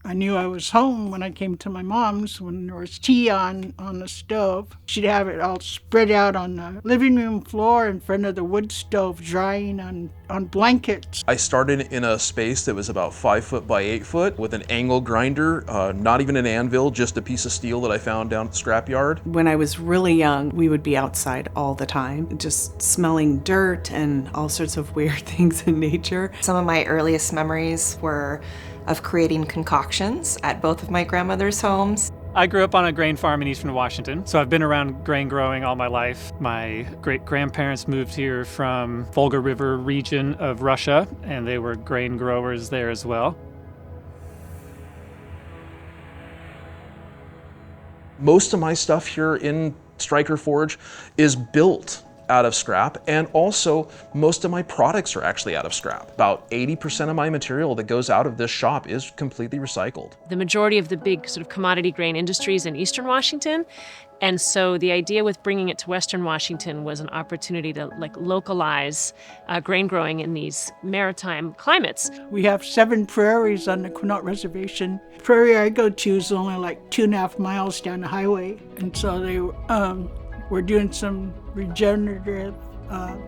I knew I was home when I came to my mom's when there was tea on the stove. She'd have it all spread out on the living room floor in front of the wood stove, drying on blankets. I started in a space that was about 5 foot by 8 foot with an angle grinder, not even an anvil, just a piece of steel that I found down at the scrapyard. When I was really young, we would be outside all the time, just smelling dirt and all sorts of weird things in nature. Some of my earliest memories were of creating concoctions at both of my grandmother's homes. I grew up on a grain farm in eastern Washington, so I've been around grain growing all my life. My great-grandparents moved here from Volga River region of Russia, and they were grain growers there as well. Most of my stuff here in Stryker Forge is built out of scrap, and also most of my products are actually out of scrap. About 80% of my material that goes out of this shop is completely recycled. The majority of the big sort of commodity grain industries in eastern Washington, and so the idea with bringing it to western Washington was an opportunity to localize grain growing in these maritime climates. We have 7 prairies on the Quinault Reservation. The prairie I go to is only like 2.5 miles down the highway, and so we're doing some regenerative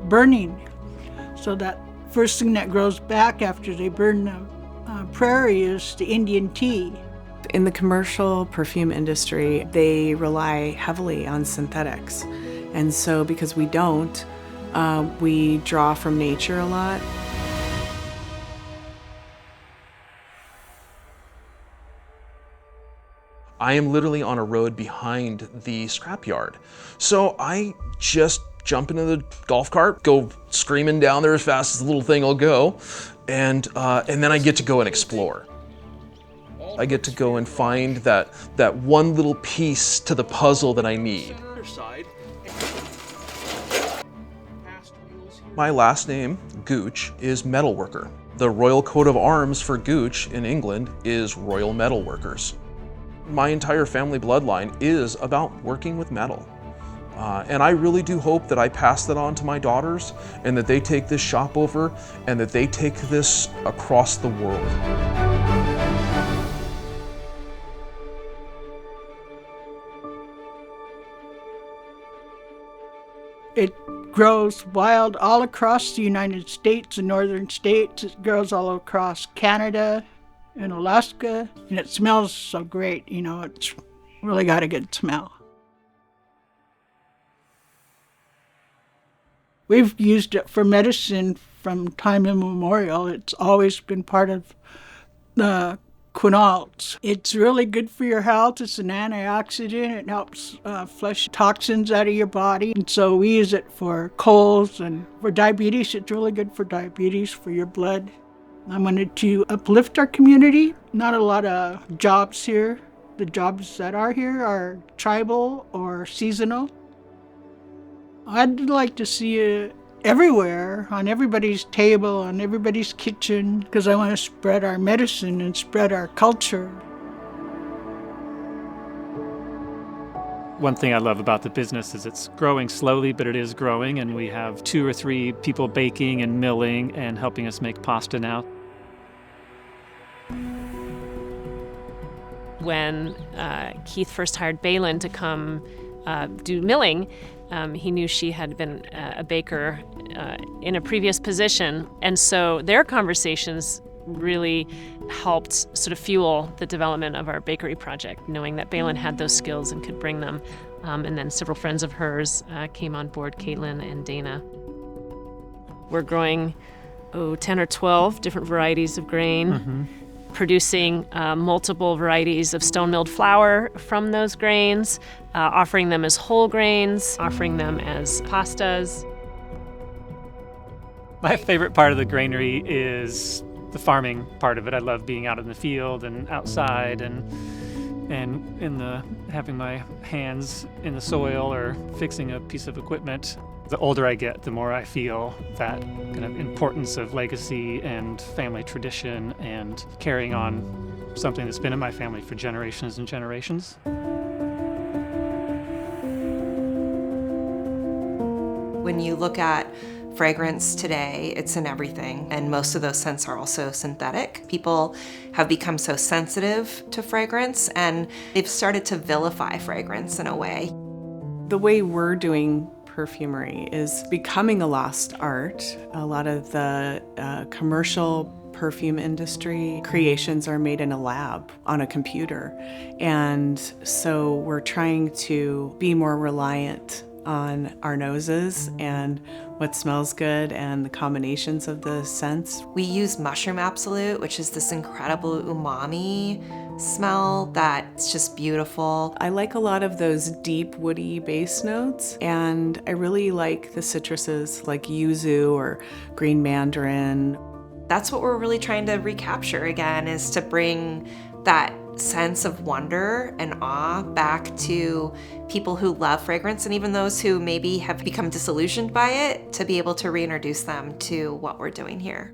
burning, so that first thing that grows back after they burn the prairie is the Indian tea. In the commercial perfume industry, they rely heavily on synthetics. And so because we don't, we draw from nature a lot. I am literally on a road behind the scrapyard. So I just jump into the golf cart, go screaming down there as fast as the little thing will go, and then I get to go and explore. I get to go and find that one little piece to the puzzle that I need. My last name, Gooch, is metalworker. The royal coat of arms for Gooch in England is Royal Metalworkers. My entire family bloodline is about working with metal. And I really do hope that I pass that on to my daughters and that they take this shop over and that they take this across the world. It grows wild all across the United States, the northern states. It grows all across Canada and Alaska, and it smells so great. It's really got a good smell. We've used it for medicine from time immemorial. It's always been part of the Quinaults. It's really good for your health. It's an antioxidant. It helps flush toxins out of your body. And so we use it for colds and for diabetes. It's really good for diabetes, for your blood. I wanted to uplift our community. Not a lot of jobs here. The jobs that are here are tribal or seasonal. I'd like to see it everywhere, on everybody's table, on everybody's kitchen, because I want to spread our medicine and spread our culture. One thing I love about the business is it's growing slowly, but it is growing, and we have 2 or 3 people baking and milling and helping us make pasta now. When Keith first hired Balin to come do milling, he knew she had been a baker in a previous position, and so their conversations really helped sort of fuel the development of our bakery project, knowing that Balin had those skills and could bring them. And then several friends of hers came on board, Caitlin and Dana. We're growing 10 or 12 different varieties of grain, producing multiple varieties of stone-milled flour from those grains, offering them as whole grains, offering them as pastas. My favorite part of the granary is the farming part of it. I love being out in the field and outside and having my hands in the soil or fixing a piece of equipment. The older I get, the more I feel that kind of importance of legacy and family tradition and carrying on something that's been in my family for generations and generations. When you look at Fragrance today, it's in everything, and most of those scents are also synthetic. People have become so sensitive to fragrance, and they've started to vilify fragrance in a way. The way we're doing perfumery is becoming a lost art. A lot of the commercial perfume industry creations are made in a lab on a computer. And so we're trying to be more reliant on our noses and what smells good and the combinations of the scents. We use mushroom absolute, which is this incredible umami smell that's just beautiful. I like a lot of those deep woody bass notes, and I really like the citruses like yuzu or green mandarin. That's what we're really trying to recapture again, is to bring that sense of wonder and awe back to people who love fragrance, and even those who maybe have become disillusioned by it, to be able to reintroduce them to what we're doing here.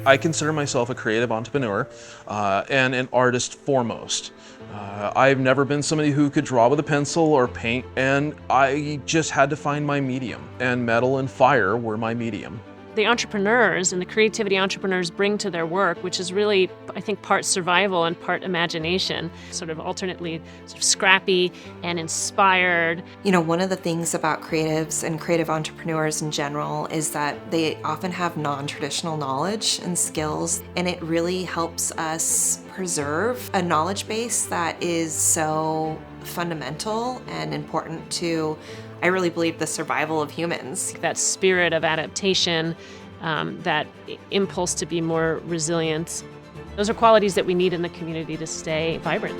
I consider myself a creative entrepreneur and an artist foremost. I've never been somebody who could draw with a pencil or paint, and I just had to find my medium, and metal and fire were my medium. The entrepreneurs and the creativity entrepreneurs bring to their work, which is really, I think, part survival and part imagination, sort of alternately sort of scrappy and inspired. You know, one of the things about creatives and creative entrepreneurs in general is that they often have non-traditional knowledge and skills, and it really helps us preserve a knowledge base that is so fundamental and important to, I really believe, the survival of humans. That spirit of adaptation, that impulse to be more resilient, those are qualities that we need in the community to stay vibrant.